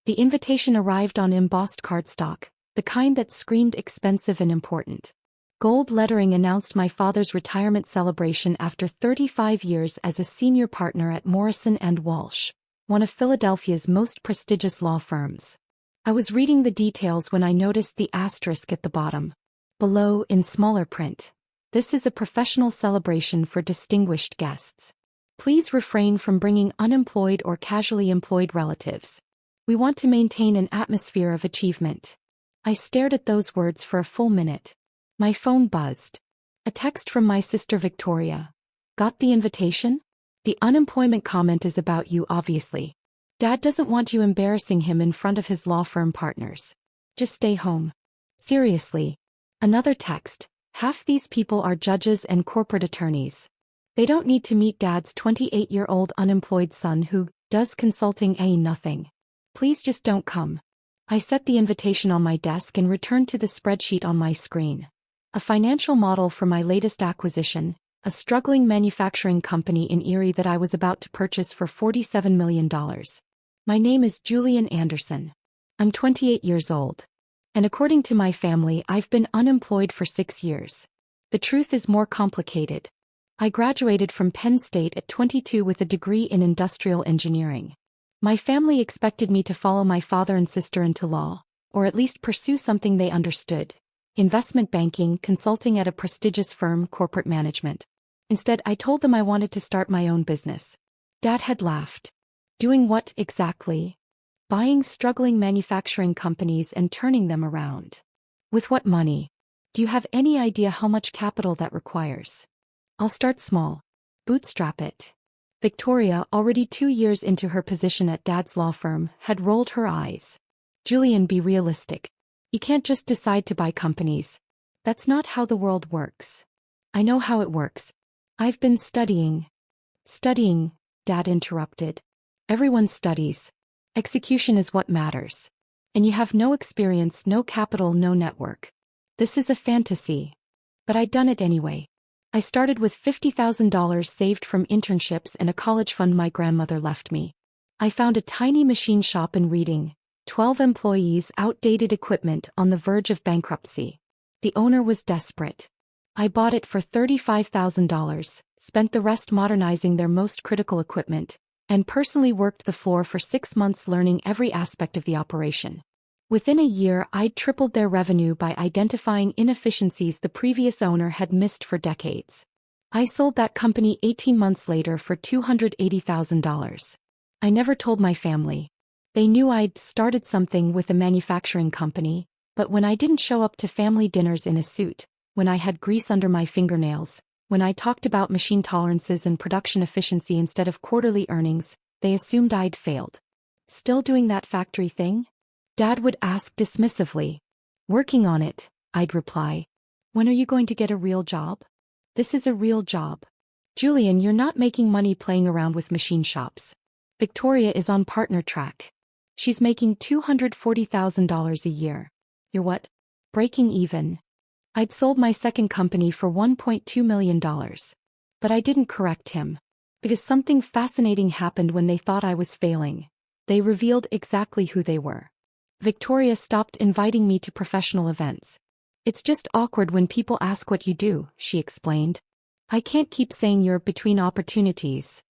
The invitation arrived on embossed cardstock, the kind that screamed expensive and important. Gold lettering announced my father's retirement celebration after 35 years as a senior partner at Morrison Walsh, one of Philadelphia's most prestigious law firms. I was reading the details when I noticed the asterisk at the bottom. Below, in smaller print, "This is a professional celebration for distinguished guests. Please refrain from bringing unemployed or casually employed relatives. We want to maintain an atmosphere of achievement." I stared at those words for a full minute. My phone buzzed. A text from my sister Victoria. "Got the invitation? The unemployment comment is about you, obviously. Dad doesn't want you embarrassing him in front of his law firm partners. Just stay home." Seriously. Another text. "Half these people are judges and corporate attorneys. They don't need to meet Dad's 28-year-old unemployed son who does consulting nothing. Please just don't come." I set the invitation on my desk and returned to the spreadsheet on my screen. A financial model for my latest acquisition, a struggling manufacturing company in Erie that I was about to purchase for $47 million. My name is Julian Anderson. I'm 28 years old. And according to my family, I've been unemployed for 6 years. The truth is more complicated. I graduated from Penn State at 22 with a degree in industrial engineering. My family expected me to follow my father and sister into law, or at least pursue something they understood: investment banking, consulting at a prestigious firm, corporate management. Instead, I told them I wanted to start my own business. Dad had laughed. Doing what exactly? Buying struggling manufacturing companies and turning them around. With what money? Do you have any idea how much capital that requires? I'll start small. Bootstrap it. Victoria, already 2 years into her position at Dad's law firm, had rolled her eyes. "Julian, be realistic. You can't just decide to buy companies. That's not how the world works." "I know how it works. I've been studying." "Studying," Dad interrupted. "Everyone studies. Execution is what matters. And you have no experience, no capital, no network. This is a fantasy." But I'd done it anyway. I started with $50,000 saved from internships and a college fund my grandmother left me. I found a tiny machine shop in Reading, 12 employees, outdated equipment, on the verge of bankruptcy. The owner was desperate. I bought it for $35,000, spent the rest modernizing their most critical equipment, and personally worked the floor for 6 months learning every aspect of the operation. Within a year, I'd tripled their revenue by identifying inefficiencies the previous owner had missed for decades. I sold that company 18 months later for $280,000. I never told my family. They knew I'd started something with a manufacturing company, but when I didn't show up to family dinners in a suit, when I had grease under my fingernails, when I talked about machine tolerances and production efficiency instead of quarterly earnings, they assumed I'd failed. "Still doing that factory thing?" Dad would ask dismissively. "Working on it," I'd reply. "When are you going to get a real job?" "This is a real job. Julian, you're not making money playing around with machine shops. Victoria is on partner track. She's making $240,000 a year. You're what? Breaking even." I'd sold my second company for $1.2 million. But I didn't correct him. Because something fascinating happened when they thought I was failing. They revealed exactly who they were. Victoria stopped inviting me to professional events. "It's just awkward when people ask what you do," she explained. "I can't keep saying you're between opportunities."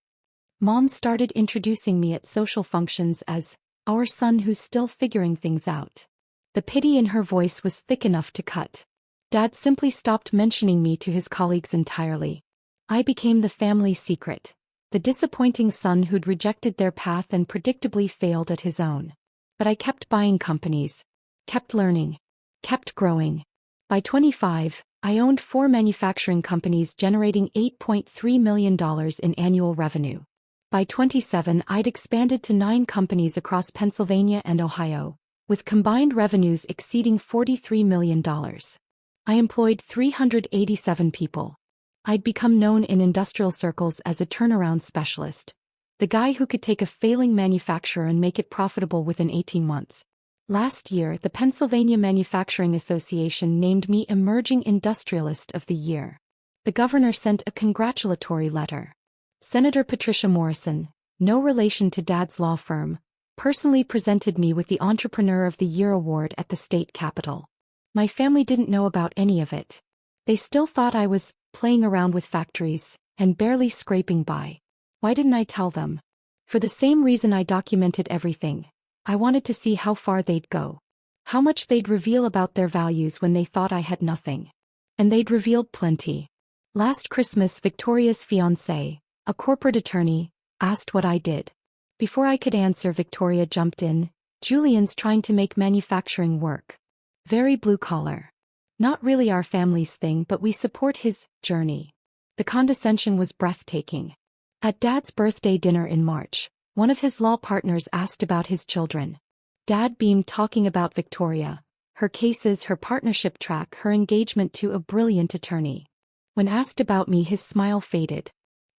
Mom started introducing me at social functions as our son who's still figuring things out. The pity in her voice was thick enough to cut. Dad simply stopped mentioning me to his colleagues entirely. I became the family secret, the disappointing son who'd rejected their path and predictably failed at his own. But I kept buying companies, kept learning, kept growing. By 25, I owned 4 manufacturing companies generating $8.3 million in annual revenue. By 27, I'd expanded to 9 companies across Pennsylvania and Ohio, with combined revenues exceeding $43 million. I employed 387 people. I'd become known in industrial circles as a turnaround specialist, the guy who could take a failing manufacturer and make it profitable within 18 months. Last year, the Pennsylvania Manufacturing Association named me Emerging Industrialist of the Year. The governor sent a congratulatory letter. Senator Patricia Morrison, no relation to Dad's law firm, personally presented me with the Entrepreneur of the Year award at the state capitol. My family didn't know about any of it. They still thought I was playing around with factories and barely scraping by. Why didn't I tell them? For the same reason I documented everything. I wanted to see how far they'd go. How much they'd reveal about their values when they thought I had nothing. And they'd revealed plenty. Last Christmas, Victoria's fiancé, a corporate attorney, asked what I did. Before I could answer, Victoria jumped in. Julian's trying to make manufacturing work. Very blue collar. Not really our family's thing, but we support his journey. The condescension was breathtaking. At Dad's birthday dinner in March, one of his law partners asked about his children. Dad beamed, talking about Victoria, her cases, her partnership track, her engagement to a brilliant attorney. When asked about me, his smile faded.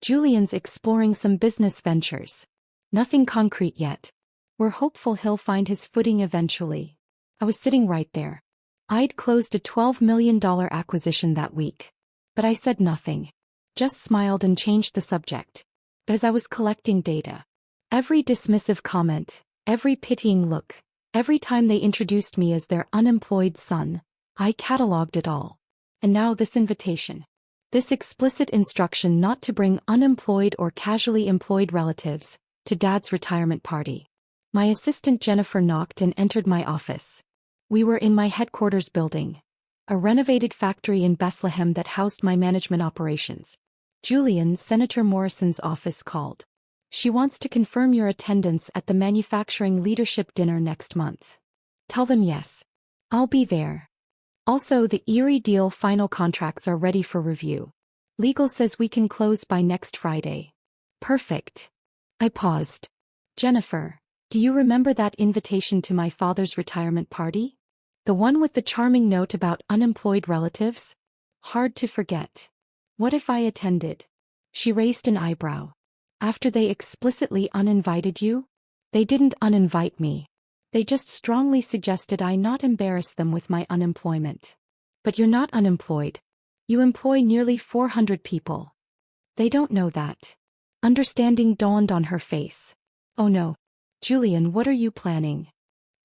Julian's exploring some business ventures. Nothing concrete yet. We're hopeful he'll find his footing eventually. I was sitting right there. I'd closed a $12 million acquisition that week. But I said nothing. Just smiled and changed the subject. As I was collecting data. Every dismissive comment, every pitying look, every time they introduced me as their unemployed son, I cataloged it all. And now this invitation. This explicit instruction not to bring unemployed or casually employed relatives to Dad's retirement party. My assistant Jennifer knocked and entered my office. We were in my headquarters building, a renovated factory in Bethlehem that housed my management operations. Julian, Senator Morrison's office called. She wants to confirm your attendance at the manufacturing leadership dinner next month. Tell them yes. I'll be there. Also, the Erie deal final contracts are ready for review. Legal says we can close by next Friday. Perfect. I paused. Jennifer, do you remember that invitation to my father's retirement party? The one with the charming note about unemployed relatives? Hard to forget. What if I attended? She raised an eyebrow. After they explicitly uninvited you? They didn't uninvite me. They just strongly suggested I not embarrass them with my unemployment. But you're not unemployed. You employ nearly 400 people. They don't know that. Understanding dawned on her face. Oh no. Julian, what are you planning?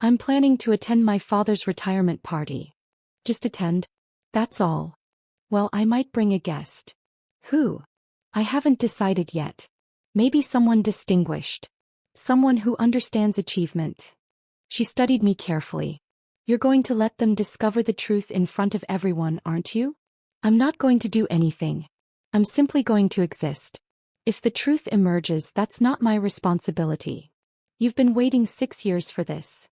I'm planning to attend my father's retirement party. Just attend? That's all. Well, I might bring a guest. Who? I haven't decided yet. Maybe someone distinguished. Someone who understands achievement. She studied me carefully. You're going to let them discover the truth in front of everyone, aren't you? I'm not going to do anything. I'm simply going to exist. If the truth emerges, that's not my responsibility. You've been waiting 6 years for this.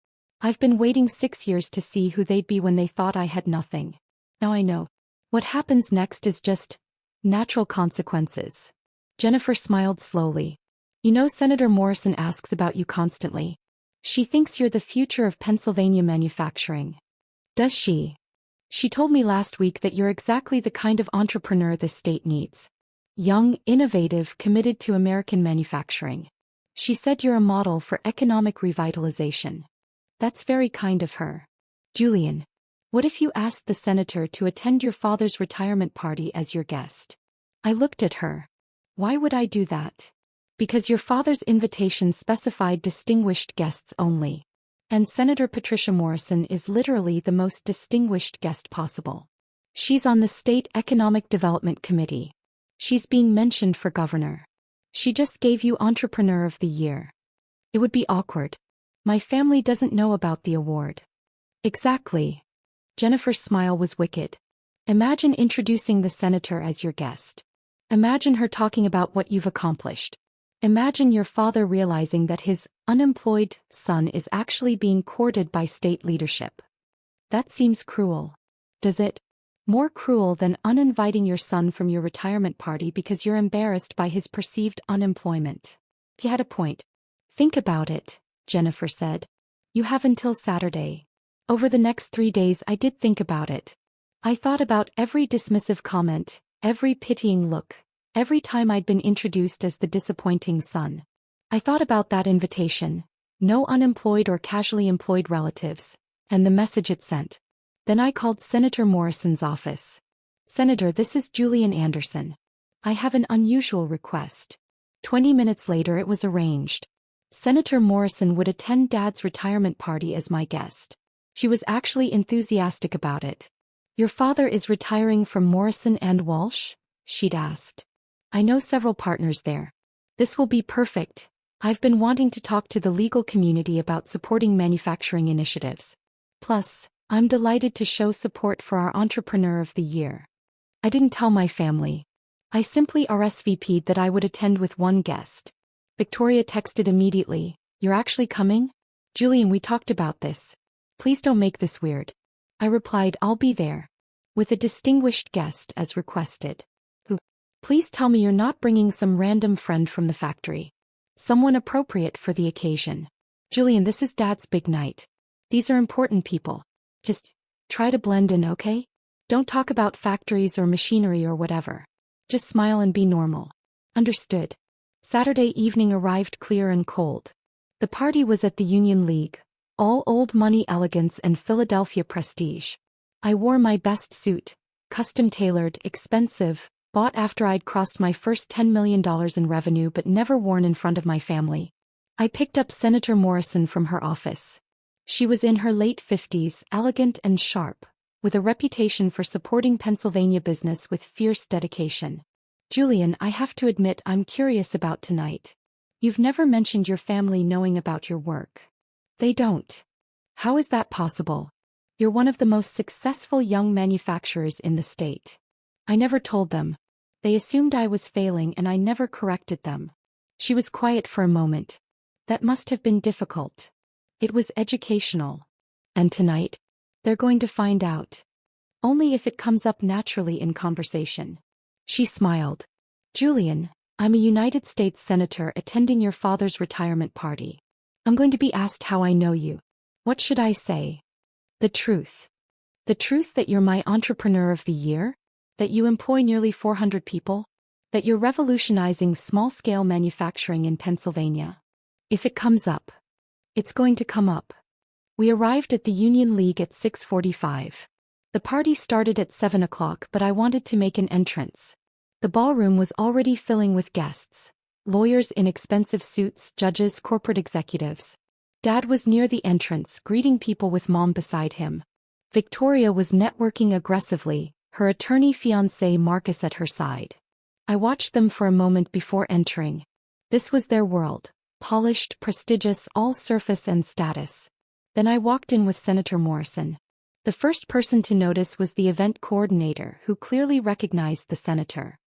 I've been waiting 6 years to see who they'd be when they thought I had nothing. Now I know. What happens next is just natural consequences. Jennifer smiled slowly. You know, Senator Morrison asks about you constantly. She thinks you're the future of Pennsylvania manufacturing. Does she? She told me last week that you're exactly the kind of entrepreneur this state needs. Young, innovative, committed to American manufacturing. She said you're a model for economic revitalization. That's very kind of her. Julian, what if you asked the senator to attend your father's retirement party as your guest? I looked at her. Why would I do that? Because your father's invitation specified distinguished guests only. And Senator Patricia Morrison is literally the most distinguished guest possible. She's on the State Economic Development Committee. She's being mentioned for governor. She just gave you Entrepreneur of the Year. It would be awkward. My family doesn't know about the award. Exactly. Jennifer's smile was wicked. Imagine introducing the senator as your guest. Imagine her talking about what you've accomplished. Imagine your father realizing that his unemployed son is actually being courted by state leadership. That seems cruel. Does it? More cruel than uninviting your son from your retirement party because you're embarrassed by his perceived unemployment. He had a point. Think about it, Jennifer said. You have until Saturday. Over the next 3 days I did think about it. I thought about every dismissive comment, every pitying look, every time I'd been introduced as the disappointing son. I thought about that invitation, no unemployed or casually employed relatives, and the message it sent. Then I called Senator Morrison's office. Senator, this is Julian Anderson. I have an unusual request. 20 minutes later it was arranged. Senator Morrison would attend Dad's retirement party as my guest. She was actually enthusiastic about it. "Your father is retiring from Morrison and Walsh?" she'd asked. "I know several partners there. This will be perfect. I've been wanting to talk to the legal community about supporting manufacturing initiatives. Plus, I'm delighted to show support for our Entrepreneur of the Year." I didn't tell my family. I simply RSVP'd that I would attend with one guest. Victoria texted immediately, "You're actually coming? Julian, we talked about this. Please don't make this weird." I replied, "I'll be there. With a distinguished guest as requested." "Who? Please tell me you're not bringing some random friend from the factory. Someone appropriate for the occasion." "Julian, this is Dad's big night. These are important people. Just try to blend in, okay? Don't talk about factories or machinery or whatever. Just smile and be normal." "Understood." Saturday evening arrived clear and cold. The party was at the Union League, all old money elegance and Philadelphia prestige. I wore my best suit, custom-tailored, expensive, bought after I'd crossed my first $10 million in revenue but never worn in front of my family. I picked up Senator Morrison from her office. She was in her late 50s, elegant and sharp, with a reputation for supporting Pennsylvania business with fierce dedication. "Julian, I have to admit I'm curious about tonight. You've never mentioned your family knowing about your work." "They don't." "How is that possible? You're one of the most successful young manufacturers in the state." "I never told them. They assumed I was failing and I never corrected them." She was quiet for a moment. "That must have been difficult." "It was educational." "And tonight? They're going to find out." "Only if it comes up naturally in conversation." She smiled. "Julian, I'm a United States Senator attending your father's retirement party. I'm going to be asked how I know you. What should I say?" "The truth. The truth that you're my Entrepreneur of the Year? That you employ nearly 400 people? That you're revolutionizing small-scale manufacturing in Pennsylvania?" "If it comes up." "It's going to come up." We arrived at the Union League at 6:45. The party started at 7 o'clock, but I wanted to make an entrance. The ballroom was already filling with guests. Lawyers in expensive suits, judges, corporate executives. Dad was near the entrance, greeting people with Mom beside him. Victoria was networking aggressively, her attorney fiancé Marcus at her side. I watched them for a moment before entering. This was their world, polished, prestigious, all surface and status. Then I walked in with Senator Morrison. The first person to notice was the event coordinator, who clearly recognized the senator.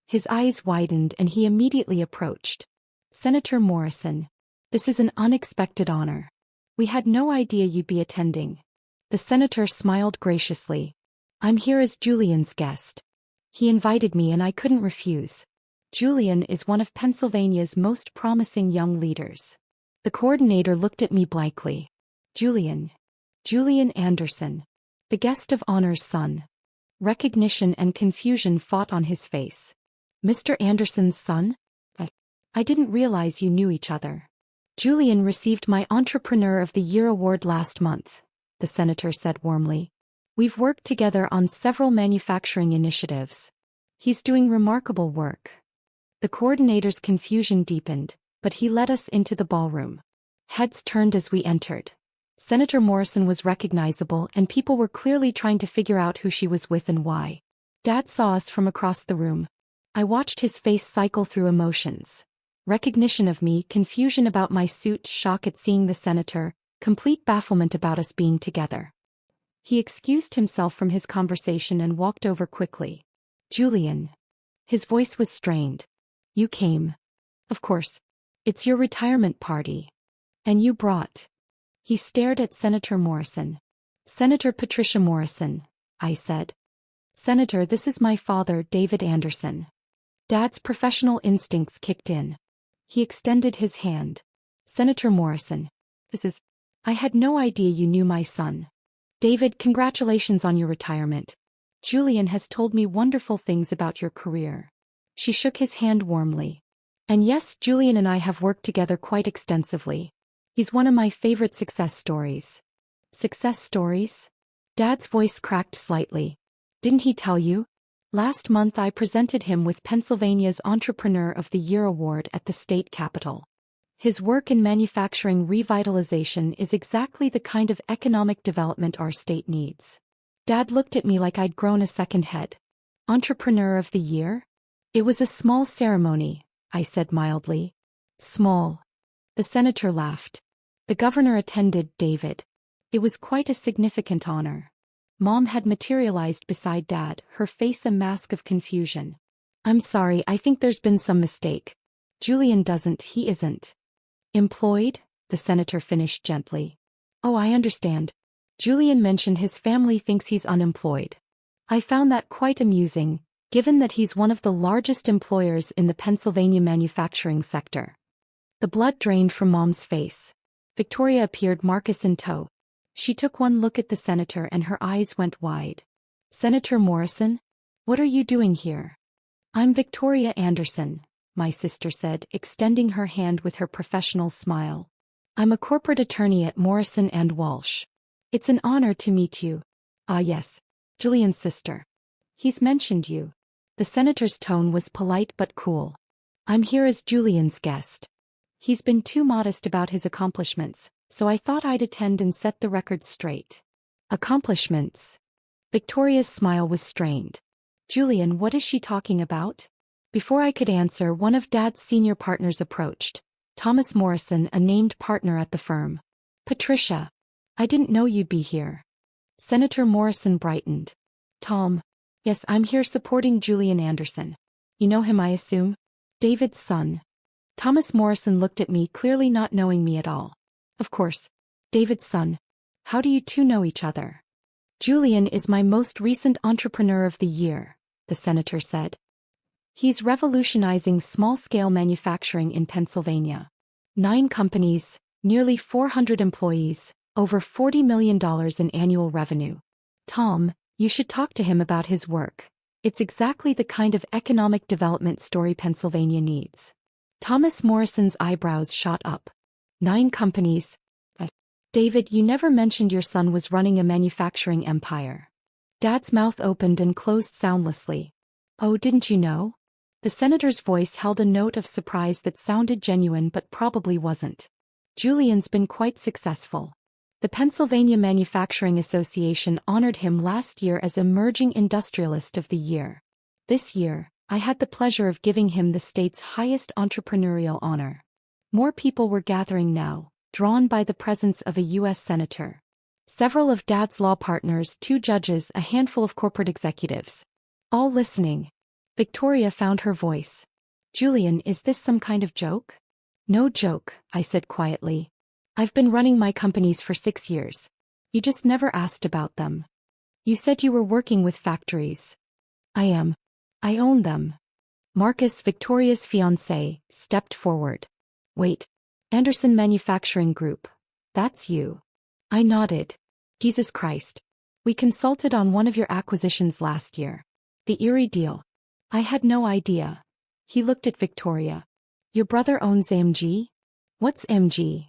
His eyes widened and he immediately approached. "Senator Morrison, this is an unexpected honor. We had no idea you'd be attending." The senator smiled graciously. "I'm here as Julian's guest. He invited me and I couldn't refuse. Julian is one of Pennsylvania's most promising young leaders." The coordinator looked at me blankly. "Julian Anderson. The guest of honor's son." Recognition and confusion fought on his face. "Mr. Anderson's son? I didn't realize you knew each other." "Julian received my Entrepreneur of the Year award last month," the senator said warmly. "We've worked together on several manufacturing initiatives. He's doing remarkable work." The coordinator's confusion deepened, but he led us into the ballroom. Heads turned as we entered. Senator Morrison was recognizable and people were clearly trying to figure out who she was with and why. Dad saw us from across the room. I watched his face cycle through emotions. Recognition of me, confusion about my suit, shock at seeing the senator, complete bafflement about us being together. He excused himself from his conversation and walked over quickly. "Julian." His voice was strained. "You came. Of course. It's your retirement party. And you brought." He stared at Senator Morrison. "Senator Patricia Morrison," I said. "Senator, this is my father, David Anderson." Dad's professional instincts kicked in. He extended his hand. "Senator Morrison, I had no idea you knew my son. David, congratulations on your retirement. Julian has told me wonderful things about your career." She shook his hand warmly. "And yes, Julian and I have worked together quite extensively. He's one of my favorite success stories." "Success stories?" Dad's voice cracked slightly. "Didn't he tell you? Last month I presented him with Pennsylvania's Entrepreneur of the Year award at the state capitol. His work in manufacturing revitalization is exactly the kind of economic development our state needs. Dad looked at me like I'd grown a second head. Entrepreneur of the Year? It was a small ceremony, I said mildly. Small. The senator laughed. The governor attended, David. It was quite a significant honor. Mom had materialized beside Dad, her face a mask of confusion. I'm sorry, I think there's been some mistake. Julian he isn't. Employed? The senator finished gently. Oh, I understand. Julian mentioned his family thinks he's unemployed. I found that quite amusing, given that he's one of the largest employers in the Pennsylvania manufacturing sector. The blood drained from Mom's face. Victoria appeared, Marcus in tow. She took one look at the senator and her eyes went wide. Senator Morrison? What are you doing here? I'm Victoria Anderson, my sister said, extending her hand with her professional smile. I'm a corporate attorney at Morrison & Walsh. It's an honor to meet you. Ah yes, Julian's sister. He's mentioned you. The senator's tone was polite but cool. I'm here as Julian's guest. He's been too modest about his accomplishments, so I thought I'd attend and set the record straight. Accomplishments? Victoria's smile was strained. Julian, what is she talking about? Before I could answer, one of Dad's senior partners approached. Thomas Morrison, a named partner at the firm. Patricia. I didn't know you'd be here. Senator Morrison brightened. Tom. Yes, I'm here supporting Julian Anderson. You know him, I assume? David's son. Thomas Morrison looked at me, clearly not knowing me at all. Of course. David's son. How do you two know each other? Julian is my most recent Entrepreneur of the Year, the senator said. He's revolutionizing small-scale manufacturing in Pennsylvania. 9 companies, nearly 400 employees, over $40 million in annual revenue. Tom, you should talk to him about his work. It's exactly the kind of economic development story Pennsylvania needs. Thomas Morrison's eyebrows shot up. 9 companies. David, you never mentioned your son was running a manufacturing empire. Dad's mouth opened and closed soundlessly. Oh, didn't you know? The senator's voice held a note of surprise that sounded genuine but probably wasn't. Julian's been quite successful. The Pennsylvania Manufacturing Association honored him last year as Emerging Industrialist of the Year. This year, I had the pleasure of giving him the state's highest entrepreneurial honor. More people were gathering now, drawn by the presence of a U.S. senator. Several of Dad's law partners, 2 judges, a handful of corporate executives. All listening. Victoria found her voice. Julian, is this some kind of joke? No joke, I said quietly. I've been running my companies for 6 years. You just never asked about them. You said you were working with factories. I am. I own them. Marcus, Victoria's fiancé, stepped forward. Wait. Anderson Manufacturing Group. That's you. I nodded. Jesus Christ. We consulted on one of your acquisitions last year. The Erie deal. I had no idea. He looked at Victoria. Your brother owns MG? What's MG?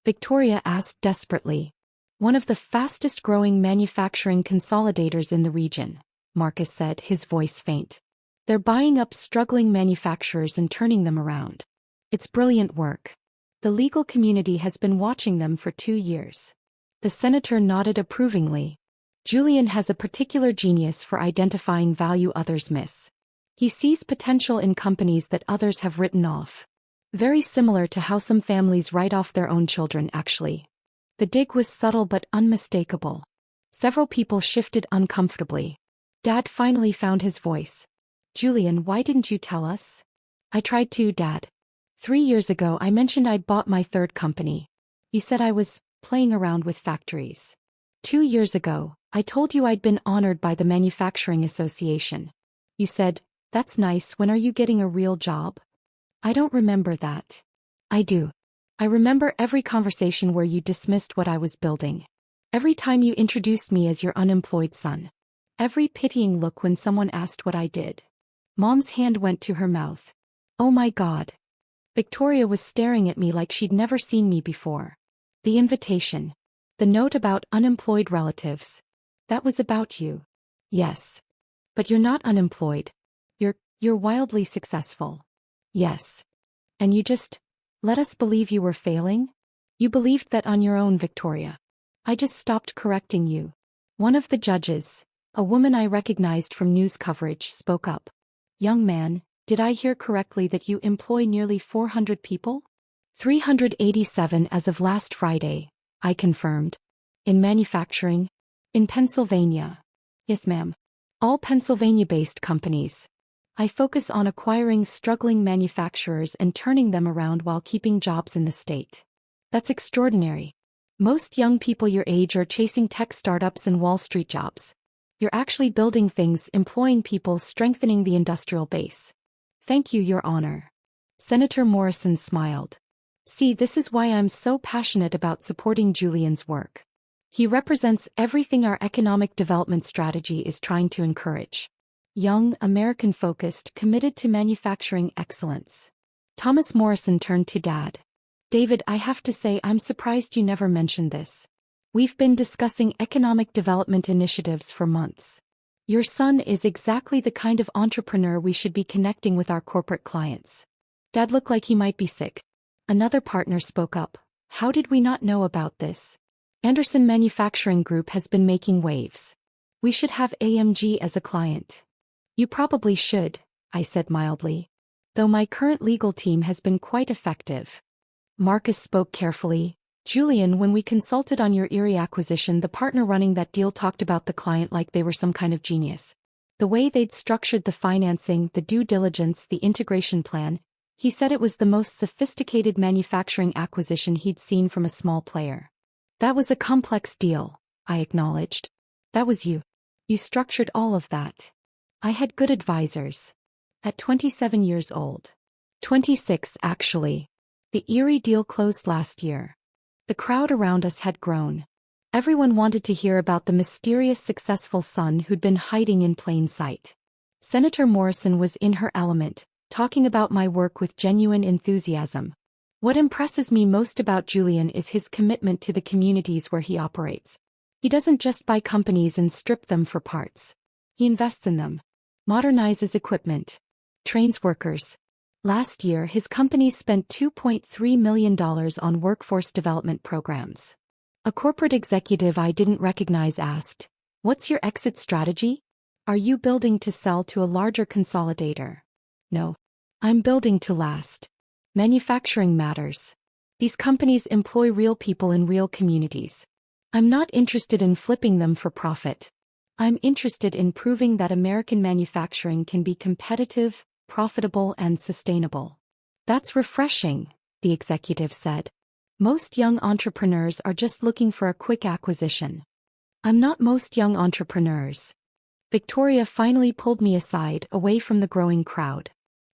Victoria asked desperately. One of the fastest-growing manufacturing consolidators in the region, Marcus said, his voice faint. They're buying up struggling manufacturers and turning them around. It's brilliant work. The legal community has been watching them for 2 years. The senator nodded approvingly. Julian has a particular genius for identifying value others miss. He sees potential in companies that others have written off. Very similar to how some families write off their own children, actually. The dig was subtle but unmistakable. Several people shifted uncomfortably. Dad finally found his voice. Julian, why didn't you tell us? I tried to, Dad. 3 years ago I mentioned I'd bought my 3rd company. You said I was playing around with factories. 2 years ago, I told you I'd been honored by the Manufacturing Association. You said, that's nice, when are you getting a real job? I don't remember that. I do. I remember every conversation where you dismissed what I was building. Every time you introduced me as your unemployed son. Every pitying look when someone asked what I did. Mom's hand went to her mouth. Oh my God. Victoria was staring at me like she'd never seen me before. The invitation. The note about unemployed relatives. That was about you. Yes. But you're not unemployed. You're wildly successful. Yes. And you just Let us believe you were failing? You believed that on your own, Victoria. I just stopped correcting you. One of the judges, a woman I recognized from news coverage, spoke up. Young man, did I hear correctly that you employ nearly 400 people? 387 as of last Friday, I confirmed. In manufacturing? In Pennsylvania. Yes, ma'am. All Pennsylvania-based companies. I focus on acquiring struggling manufacturers and turning them around while keeping jobs in the state. That's extraordinary. Most young people your age are chasing tech startups and Wall Street jobs. You're actually building things, employing people, strengthening the industrial base. Thank you, Your Honor. Senator Morrison smiled. See, this is why I'm so passionate about supporting Julian's work. He represents everything our economic development strategy is trying to encourage. Young, American-focused, committed to manufacturing excellence. Thomas Morrison turned to Dad. David, I have to say I'm surprised you never mentioned this. We've been discussing economic development initiatives for months. Your son is exactly the kind of entrepreneur we should be connecting with our corporate clients. Dad looked like he might be sick. Another partner spoke up. How did we not know about this? Anderson Manufacturing Group has been making waves. We should have AMG as a client. You probably should, I said mildly. Though my current legal team has been quite effective. Marcus spoke carefully. Julian, when we consulted on your Erie acquisition, the partner running that deal talked about the client like they were some kind of genius. The way they'd structured the financing, the due diligence, the integration plan, he said it was the most sophisticated manufacturing acquisition he'd seen from a small player. That was a complex deal, I acknowledged. That was you. You structured all of that. I had good advisors. At 27 years old. 26, actually. The Erie deal closed last year. The crowd around us had grown. Everyone wanted to hear about the mysterious successful son who'd been hiding in plain sight. Senator Morrison was in her element, talking about my work with genuine enthusiasm. What impresses me most about Julian is his commitment to the communities where he operates. He doesn't just buy companies and strip them for parts. He invests in them. Modernizes equipment. Trains workers. Last year, his company spent $2.3 million on workforce development programs. A corporate executive I didn't recognize asked, "What's your exit strategy? Are you building to sell to a larger consolidator?" No. I'm building to last. Manufacturing matters. These companies employ real people in real communities. I'm not interested in flipping them for profit. I'm interested in proving that American manufacturing can be competitive, profitable, and sustainable. That's refreshing, the executive said. Most young entrepreneurs are just looking for a quick acquisition. I'm not most young entrepreneurs. Victoria finally pulled me aside, away from the growing crowd.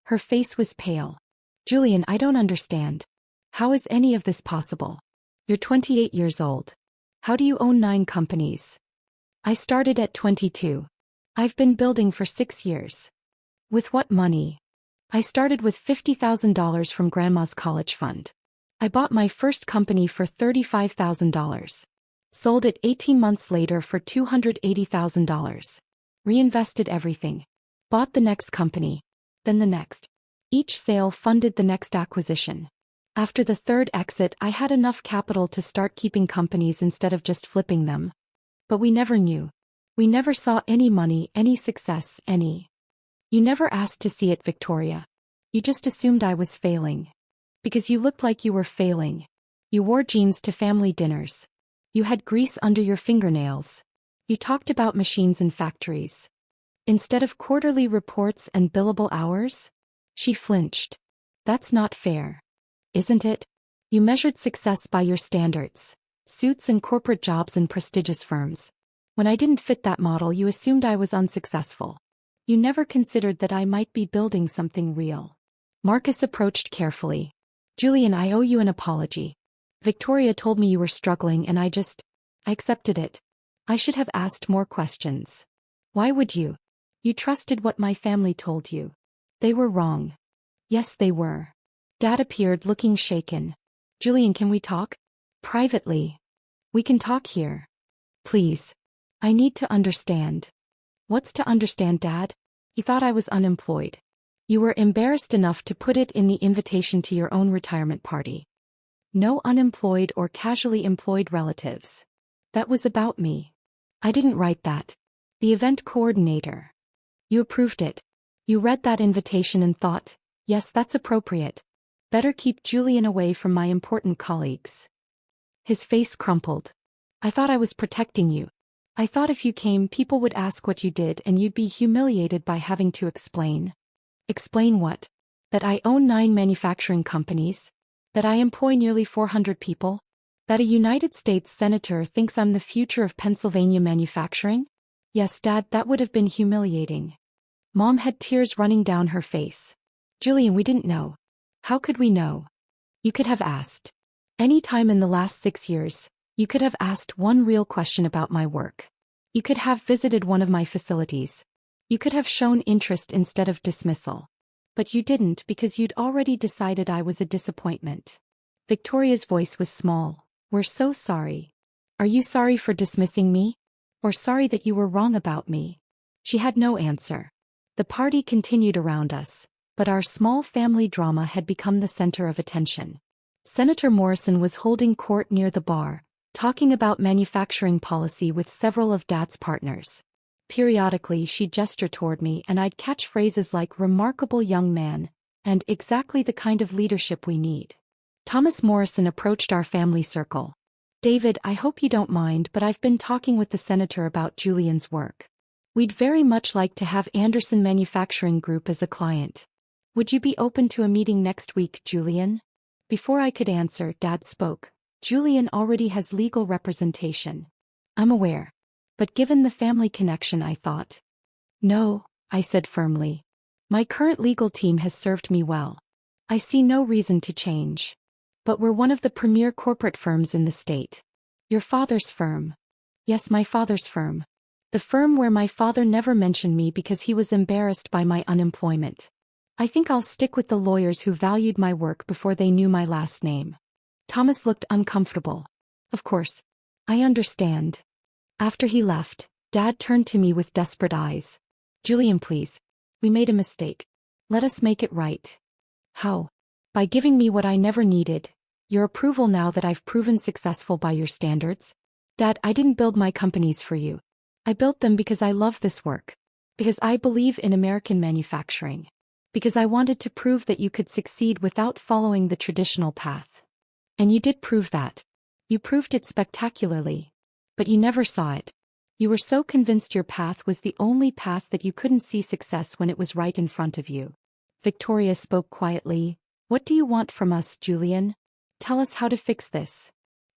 Her face was pale. Julian, I don't understand. How is any of this possible? You're 28 years old. How do you own 9 companies? I started at 22. I've been building for 6 years. With what money? I started with $50,000 from Grandma's college fund. I bought my first company for $35,000. Sold it 18 months later for $280,000. Reinvested everything. Bought the next company. Then the next. Each sale funded the next acquisition. After the third exit, I had enough capital to start keeping companies instead of just flipping them. But we never knew. We never saw any money, any success, any. You never asked to see it, Victoria. You just assumed I was failing. Because you looked like you were failing. You wore jeans to family dinners. You had grease under your fingernails. You talked about machines and factories. Instead of quarterly reports and billable hours? She flinched. That's not fair. Isn't it? You measured success by your standards. Suits and corporate jobs in prestigious firms. When I didn't fit that model, you assumed I was unsuccessful. You never considered that I might be building something real. Marcus approached carefully. Julian, I owe you an apology. Victoria told me you were struggling and I accepted it. I should have asked more questions. Why would you? You trusted what my family told you. They were wrong. Yes, they were. Dad appeared, looking shaken. Julian, can we talk? Privately. We can talk here. Please. I need to understand. What's to understand, Dad? He thought I was unemployed. You were embarrassed enough to put it in the invitation to your own retirement party. No unemployed or casually employed relatives. That was about me. I didn't write that. The event coordinator. You approved it. You read that invitation and thought, yes, that's appropriate. Better keep Julian away from my important colleagues. His face crumpled. I thought I was protecting you. I thought if you came, people would ask what you did and you'd be humiliated by having to explain. Explain what? That I own 9 manufacturing companies? That I employ nearly 400 people? That a United States senator thinks I'm the future of Pennsylvania manufacturing? Yes, Dad, that would have been humiliating. Mom had tears running down her face. Julian, we didn't know. How could we know? You could have asked. Any time in the last 6 years, you could have asked one real question about my work. You could have visited one of my facilities. You could have shown interest instead of dismissal. But you didn't because you'd already decided I was a disappointment. Victoria's voice was small. We're so sorry. Are you sorry for dismissing me? Or sorry that you were wrong about me? She had no answer. The party continued around us, but our small family drama had become the center of attention. Senator Morrison was holding court near the bar, talking about manufacturing policy with several of Dad's partners. Periodically she'd gesture toward me and I'd catch phrases like remarkable young man, and exactly the kind of leadership we need. Thomas Morrison approached our family circle. David, I hope you don't mind, but I've been talking with the senator about Julian's work. We'd very much like to have Anderson Manufacturing Group as a client. Would you be open to a meeting next week, Julian? Before I could answer, Dad spoke. Julian already has legal representation. I'm aware. But given the family connection, I thought. No, I said firmly. My current legal team has served me well. I see no reason to change. But we're one of the premier corporate firms in the state. Your father's firm. Yes, my father's firm. The firm where my father never mentioned me because he was embarrassed by my unemployment. I think I'll stick with the lawyers who valued my work before they knew my last name. Thomas looked uncomfortable. Of course. I understand. After he left, Dad turned to me with desperate eyes. Julian, please. We made a mistake. Let us make it right. How? By giving me what I never needed. Your approval now that I've proven successful by your standards? Dad, I didn't build my companies for you. I built them because I love this work. Because I believe in American manufacturing. Because I wanted to prove that you could succeed without following the traditional path. And you did prove that. You proved it spectacularly. But you never saw it. You were so convinced your path was the only path that you couldn't see success when it was right in front of you. Victoria spoke quietly. What do you want from us, Julian? Tell us how to fix this.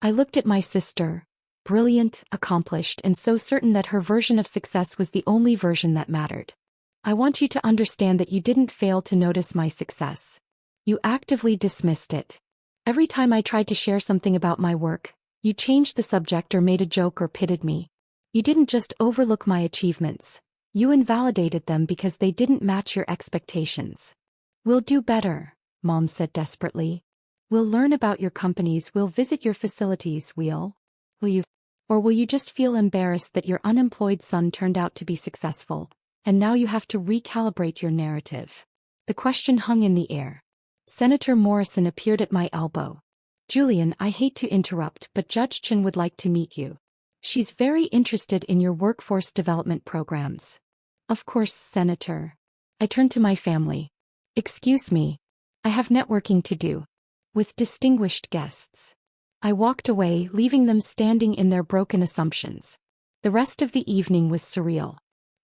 I looked at my sister. Brilliant, accomplished, and so certain that her version of success was the only version that mattered. I want you to understand that you didn't fail to notice my success. You actively dismissed it. Every time I tried to share something about my work, you changed the subject or made a joke or pitted me. You didn't just overlook my achievements. You invalidated them because they didn't match your expectations. We'll do better, Mom said desperately. We'll learn about your companies, we'll visit your facilities, will you? Or will you just feel embarrassed that your unemployed son turned out to be successful, and now you have to recalibrate your narrative? The question hung in the air. Senator Morrison appeared at my elbow. Julian, I hate to interrupt, but Judge Chen would like to meet you. She's very interested in your workforce development programs. Of course, Senator. I turned to my family. Excuse me. I have networking to do. With distinguished guests. I walked away, leaving them standing in their broken assumptions. The rest of the evening was surreal.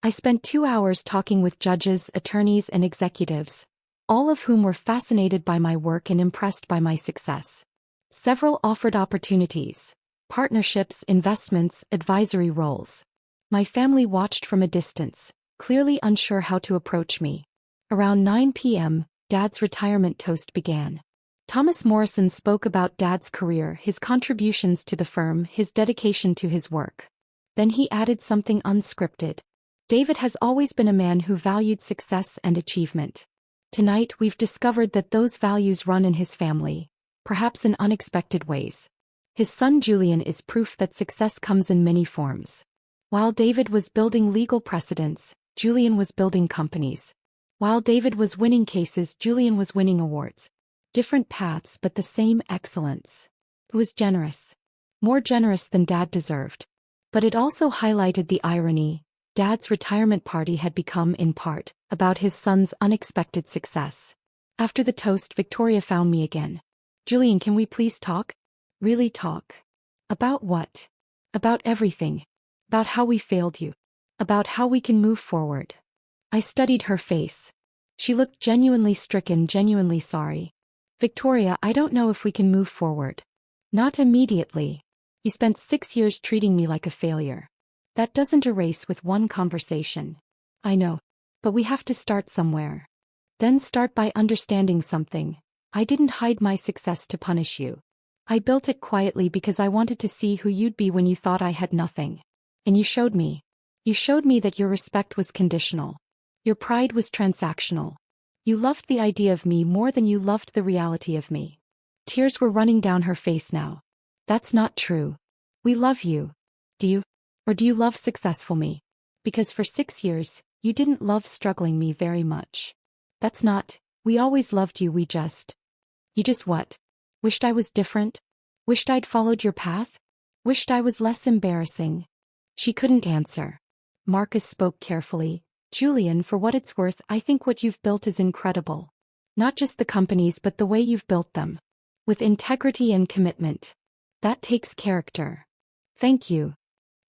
I spent 2 hours talking with judges, attorneys, and executives, all of whom were fascinated by my work and impressed by my success. Several offered opportunities, partnerships, investments, advisory roles. My family watched from a distance, clearly unsure how to approach me. Around 9 p.m., Dad's retirement toast began. Thomas Morrison spoke about Dad's career, his contributions to the firm, his dedication to his work. Then he added something unscripted. David has always been a man who valued success and achievement. Tonight we've discovered that those values run in his family, perhaps in unexpected ways. His son Julian is proof that success comes in many forms. While David was building legal precedents, Julian was building companies. While David was winning cases, Julian was winning awards. Different paths but the same excellence. It was generous. More generous than Dad deserved. But it also highlighted the irony. Dad's retirement party had become, in part, about his son's unexpected success. After the toast, Victoria found me again. Julian, can we please talk? Really talk? About what? About everything. About how we failed you. About how we can move forward. I studied her face. She looked genuinely stricken, genuinely sorry. Victoria, I don't know if we can move forward. Not immediately. You spent 6 years treating me like a failure. That doesn't erase with one conversation. I know. But we have to start somewhere. Then start by understanding something. I didn't hide my success to punish you. I built it quietly because I wanted to see who you'd be when you thought I had nothing. And you showed me. You showed me that your respect was conditional. Your pride was transactional. You loved the idea of me more than you loved the reality of me. Tears were running down her face now. That's not true. We love you. Do you? Or do you love successful me? Because for 6 years, you didn't love struggling me very much. That's not, we always loved you, you just what? Wished I was different? Wished I'd followed your path? Wished I was less embarrassing? She couldn't answer. Marcus spoke carefully. Julian, for what it's worth, I think what you've built is incredible. Not just the companies but the way you've built them. With integrity and commitment. That takes character. Thank you.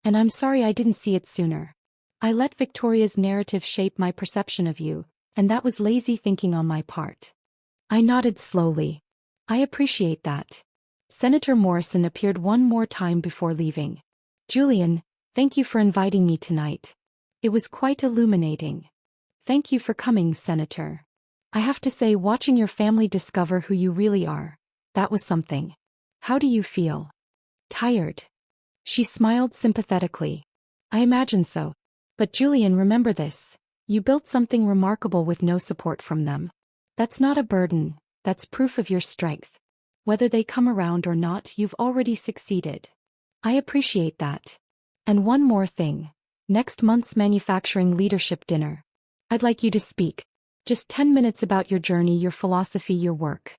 And I'm sorry I didn't see it sooner. I let Victoria's narrative shape my perception of you, and that was lazy thinking on my part. I nodded slowly. I appreciate that. Senator Morrison appeared one more time before leaving. Julian, thank you for inviting me tonight. It was quite illuminating. Thank you for coming, Senator. I have to say, watching your family discover who you really are, that was something. How do you feel? Tired. She smiled sympathetically. I imagine so. But Julian, remember this. You built something remarkable with no support from them. That's not a burden, that's proof of your strength. Whether they come around or not, you've already succeeded. I appreciate that. And one more thing. Next month's manufacturing leadership dinner. I'd like you to speak. Just 10 minutes about your journey, your philosophy, your work.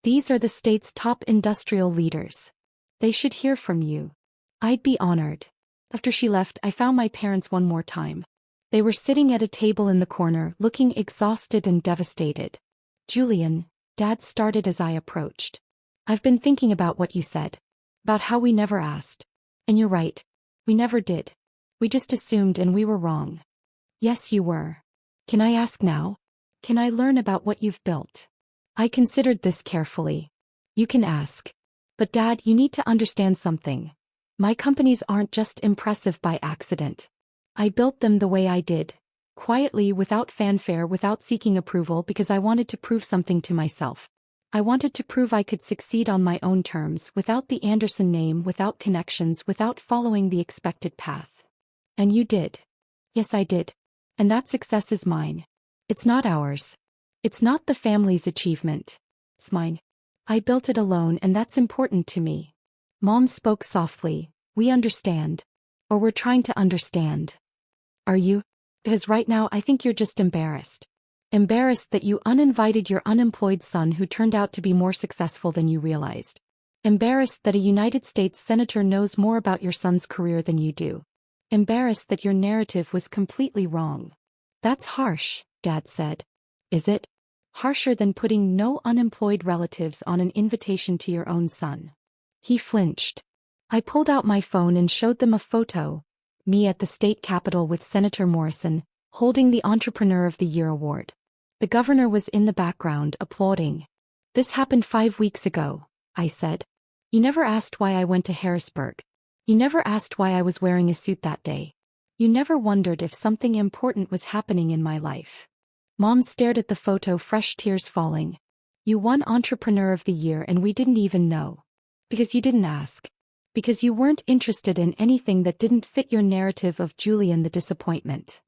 These are the state's top industrial leaders. They should hear from you. I'd be honored. After she left, I found my parents one more time. They were sitting at a table in the corner, looking exhausted and devastated. Julian, Dad started as I approached. I've been thinking about what you said. About how we never asked. And you're right. We never did. We just assumed and we were wrong. Yes, you were. Can I ask now? Can I learn about what you've built? I considered this carefully. You can ask. But Dad, you need to understand something. My companies aren't just impressive by accident. I built them the way I did. Quietly, without fanfare, without seeking approval, because I wanted to prove something to myself. I wanted to prove I could succeed on my own terms, without the Anderson name, without connections, without following the expected path. And you did. Yes, I did. And that success is mine. It's not ours. It's not the family's achievement. It's mine. I built it alone, and that's important to me. Mom spoke softly. We understand. Or we're trying to understand. Are you? Because right now I think you're just embarrassed. Embarrassed that you uninvited your unemployed son who turned out to be more successful than you realized. Embarrassed that a United States senator knows more about your son's career than you do. Embarrassed that your narrative was completely wrong. That's harsh, Dad said. Is it? Harsher than putting no unemployed relatives on an invitation to your own son. He flinched. I pulled out my phone and showed them a photo. Me at the state capitol with Senator Morrison, holding the Entrepreneur of the Year award. The governor was in the background, applauding. This happened 5 weeks ago, I said. You never asked why I went to Harrisburg. You never asked why I was wearing a suit that day. You never wondered if something important was happening in my life. Mom stared at the photo, fresh tears falling. You won Entrepreneur of the Year and we didn't even know. Because you didn't ask. Because you weren't interested in anything that didn't fit your narrative of Julian the disappointment.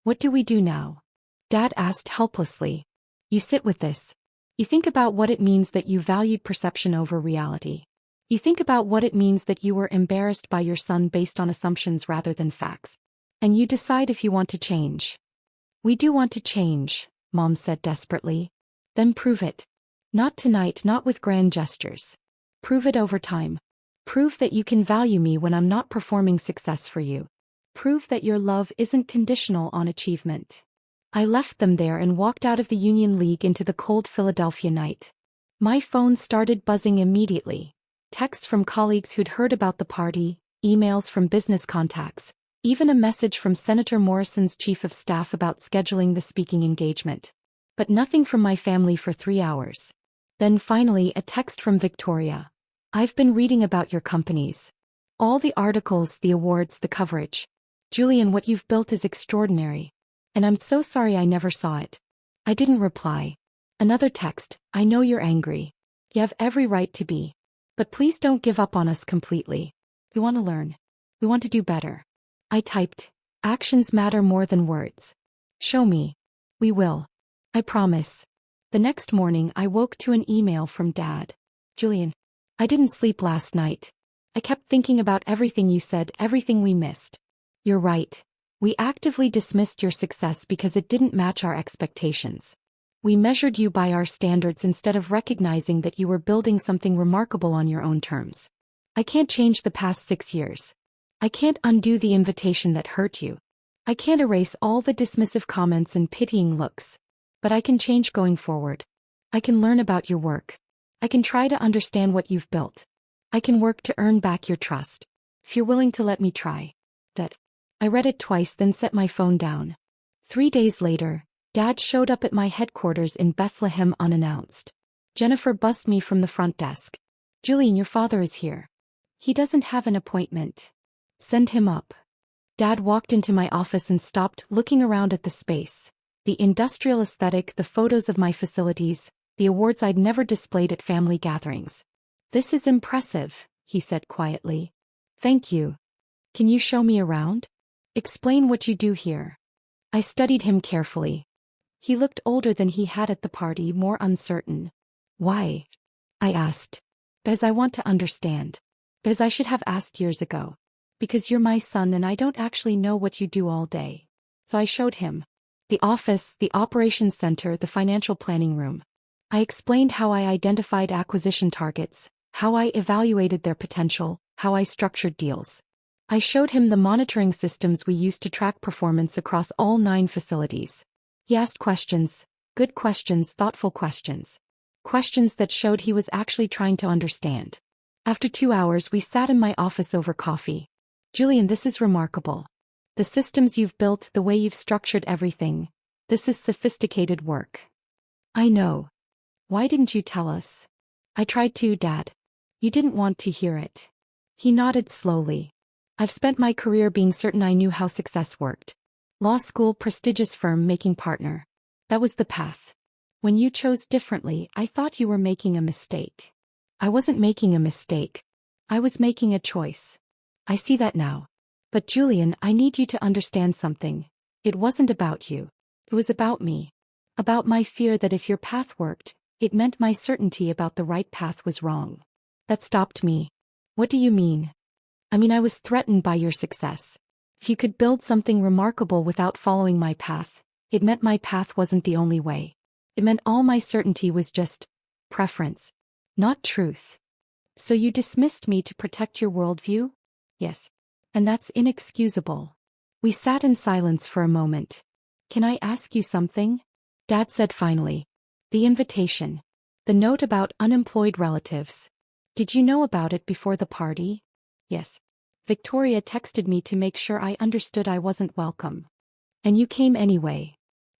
What do we do now? Dad asked helplessly. You sit with this. You think about what it means that you valued perception over reality. You think about what it means that you were embarrassed by your son based on assumptions rather than facts. And you decide if you want to change. We do want to change, Mom said desperately. Then prove it. Not tonight, not with grand gestures. Prove it over time. Prove that you can value me when I'm not performing success for you. Prove that your love isn't conditional on achievement. I left them there and walked out of the Union League into the cold Philadelphia night. My phone started buzzing immediately. Texts from colleagues who'd heard about the party, emails from business contacts, even a message from Senator Morrison's chief of staff about scheduling the speaking engagement. But nothing from my family for 3 hours. Then finally a text from Victoria. I've been reading about your companies. All the articles, the awards, the coverage. Julian, what you've built is extraordinary. And I'm so sorry I never saw it. I didn't reply. Another text, I know you're angry. You have every right to be. But please don't give up on us completely. We want to learn. We want to do better. I typed, actions matter more than words. Show me. We will. I promise. The next morning I woke to an email from Dad. Julian, I didn't sleep last night. I kept thinking about everything you said, everything we missed. You're right. We actively dismissed your success because it didn't match our expectations. We measured you by our standards instead of recognizing that you were building something remarkable on your own terms. I can't change the past 6 years. I can't undo the invitation that hurt you. I can't erase all the dismissive comments and pitying looks. But I can change going forward. I can learn about your work. I can try to understand what you've built. I can work to earn back your trust. If you're willing to let me try. That. I read it twice, then set my phone down. 3 days later, Dad showed up at my headquarters in Bethlehem unannounced. Jennifer buzzed me from the front desk. Julian, your father is here. He doesn't have an appointment. Send him up. Dad walked into my office and stopped, looking around at the space. The industrial aesthetic, the photos of my facilities, the awards I'd never displayed at family gatherings. This is impressive, he said quietly. Thank you. Can you show me around? Explain what you do here. I studied him carefully. He looked older than he had at the party, more uncertain. Why? I asked. Because I want to understand. Because I should have asked years ago. Because you're my son and I don't actually know what you do all day. So I showed him. The office, the operations center, the financial planning room. I explained how I identified acquisition targets, how I evaluated their potential, how I structured deals. I showed him the monitoring systems we used to track performance across all 9 facilities. He asked questions, good questions, thoughtful questions. Questions that showed he was actually trying to understand. After 2 hours we sat in my office over coffee. Julian, this is remarkable. The systems you've built, the way you've structured everything. This is sophisticated work. I know. Why didn't you tell us? I tried to, Dad. You didn't want to hear it. He nodded slowly. I've spent my career being certain I knew how success worked. Law school, prestigious firm, making partner. That was the path. When you chose differently, I thought you were making a mistake. I wasn't making a mistake. I was making a choice. I see that now. But Julian, I need you to understand something. It wasn't about you. It was about me. About my fear that if your path worked, it meant my certainty about the right path was wrong. That stopped me. What do you mean? I mean, I was threatened by your success. If you could build something remarkable without following my path, it meant my path wasn't the only way. It meant all my certainty was just preference, not truth. So you dismissed me to protect your worldview? Yes. And that's inexcusable. We sat in silence for a moment. Can I ask you something? Dad said finally. The invitation. The note about unemployed relatives. Did you know about it before the party? Yes. Victoria texted me to make sure I understood I wasn't welcome. And you came anyway.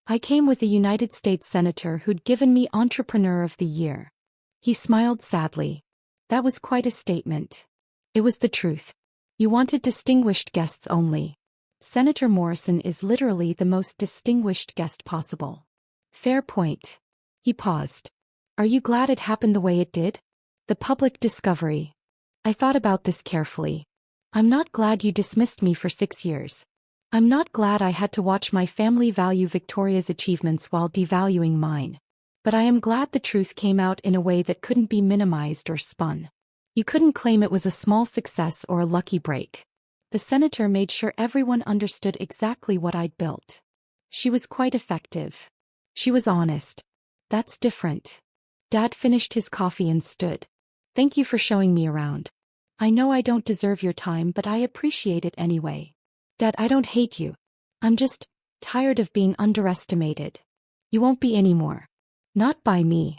I came with a United States senator who'd given me Entrepreneur of the Year. He smiled sadly. That was quite a statement. It was the truth. You wanted distinguished guests only. Senator Morrison is literally the most distinguished guest possible. Fair point. He paused. Are you glad it happened the way it did? The public discovery. I thought about this carefully. I'm not glad you dismissed me for 6 years. I'm not glad I had to watch my family value Victoria's achievements while devaluing mine. But I am glad the truth came out in a way that couldn't be minimized or spun. You couldn't claim it was a small success or a lucky break. The senator made sure everyone understood exactly what I'd built. She was quite effective. She was honest. That's different. Dad finished his coffee and stood. Thank you for showing me around. I know I don't deserve your time, but I appreciate it anyway. Dad, I don't hate you. I'm just tired of being underestimated. You won't be anymore. Not by me.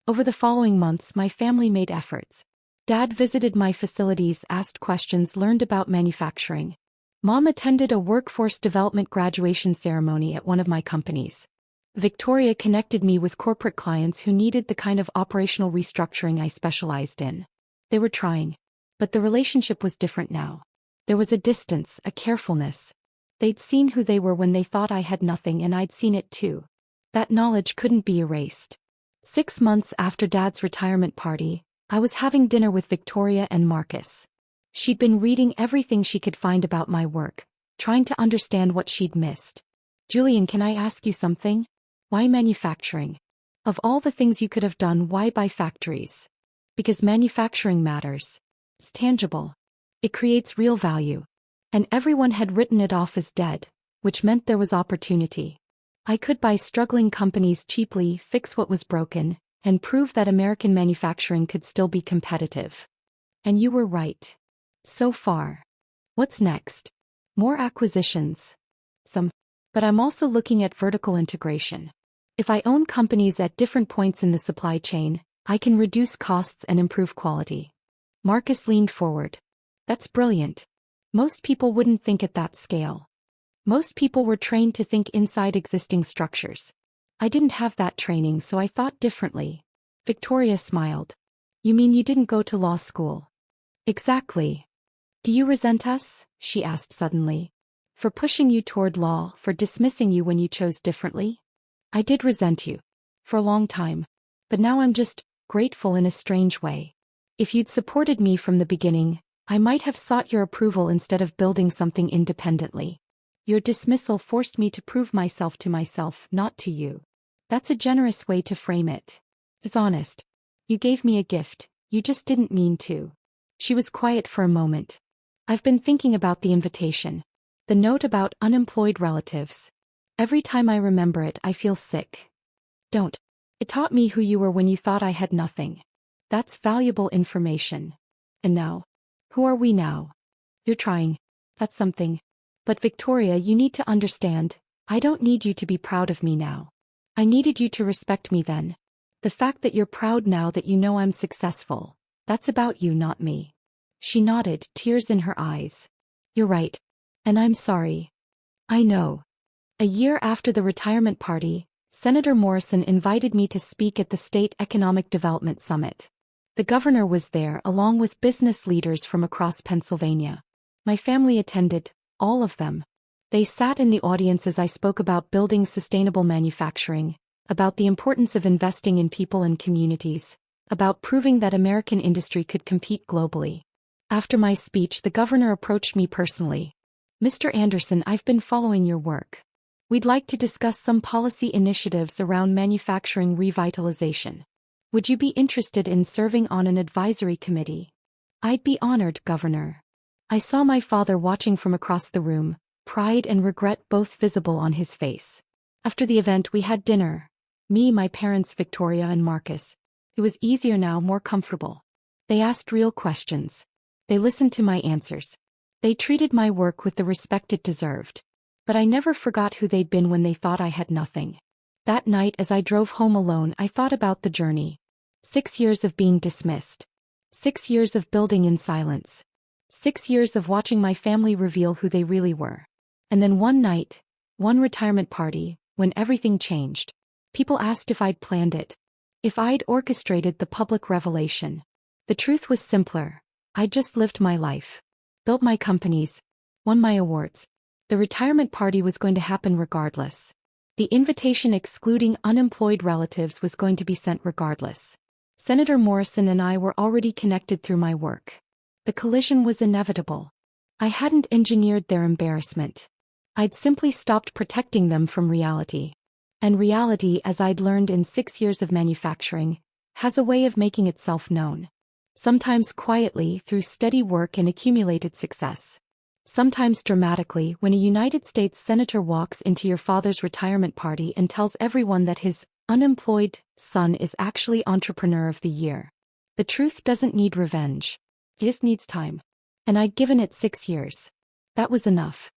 Over the following months, my family made efforts. Dad visited my facilities, asked questions, learned about manufacturing. Mom attended a workforce development graduation ceremony at one of my companies. Victoria connected me with corporate clients who needed the kind of operational restructuring I specialized in. They were trying. But the relationship was different now. There was a distance, a carefulness. They'd seen who they were when they thought I had nothing, and I'd seen it too. That knowledge couldn't be erased. 6 months after Dad's retirement party, I was having dinner with Victoria and Marcus. She'd been reading everything she could find about my work, trying to understand what she'd missed. Julian, can I ask you something? Why manufacturing? Of all the things you could have done, why buy factories? Because manufacturing matters. It's tangible. It creates real value. And everyone had written it off as dead, which meant there was opportunity. I could buy struggling companies cheaply, fix what was broken, and prove that American manufacturing could still be competitive. And you were right. So far. What's next? More acquisitions. Some. But I'm also looking at vertical integration. If I own companies at different points in the supply chain, I can reduce costs and improve quality. Marcus leaned forward. That's brilliant. Most people wouldn't think at that scale. Most people were trained to think inside existing structures. I didn't have that training, so I thought differently. Victoria smiled. You mean you didn't go to law school? Exactly. Do you resent us? She asked suddenly. For pushing you toward law, for dismissing you when you chose differently? I did resent you. For a long time. But now I'm just grateful in a strange way. If you'd supported me from the beginning, I might have sought your approval instead of building something independently. Your dismissal forced me to prove myself to myself, not to you. That's a generous way to frame it. It's honest. You gave me a gift, you just didn't mean to. She was quiet for a moment. I've been thinking about the invitation. The note about unemployed relatives. Every time I remember it, I feel sick. Don't. It taught me who you were when you thought I had nothing. That's valuable information. And now? Who are we now? You're trying. That's something. But Victoria, you need to understand, I don't need you to be proud of me now. I needed you to respect me then. The fact that you're proud now that you know I'm successful, that's about you, not me. She nodded, tears in her eyes. You're right. And I'm sorry. I know. A year after the retirement party, Senator Morrison invited me to speak at the State Economic Development Summit. The governor was there along with business leaders from across Pennsylvania. My family attended, all of them. They sat in the audience as I spoke about building sustainable manufacturing, about the importance of investing in people and communities, about proving that American industry could compete globally. After my speech, the governor approached me personally. Mr. Anderson, I've been following your work. We'd like to discuss some policy initiatives around manufacturing revitalization. Would you be interested in serving on an advisory committee? I'd be honored, Governor. I saw my father watching from across the room, pride and regret both visible on his face. After the event, we had dinner. Me, my parents, Victoria, and Marcus. It was easier now, more comfortable. They asked real questions. They listened to my answers. They treated my work with the respect it deserved. But I never forgot who they'd been when they thought I had nothing. That night as I drove home alone, I thought about the journey. 6 years of being dismissed. 6 years of building in silence. 6 years of watching my family reveal who they really were. And then one night, one retirement party, when everything changed. People asked if I'd planned it. If I'd orchestrated the public revelation. The truth was simpler. I'd just lived my life. Built my companies. Won my awards. The retirement party was going to happen regardless. The invitation excluding unemployed relatives was going to be sent regardless. Senator Morrison and I were already connected through my work. The collision was inevitable. I hadn't engineered their embarrassment. I'd simply stopped protecting them from reality. And reality, as I'd learned in 6 years of manufacturing, has a way of making itself known. Sometimes quietly through steady work and accumulated success. Sometimes dramatically, when a United States senator walks into your father's retirement party and tells everyone that his unemployed son is actually Entrepreneur of the Year. The truth doesn't need revenge. It needs time. And I'd given it 6 years. That was enough.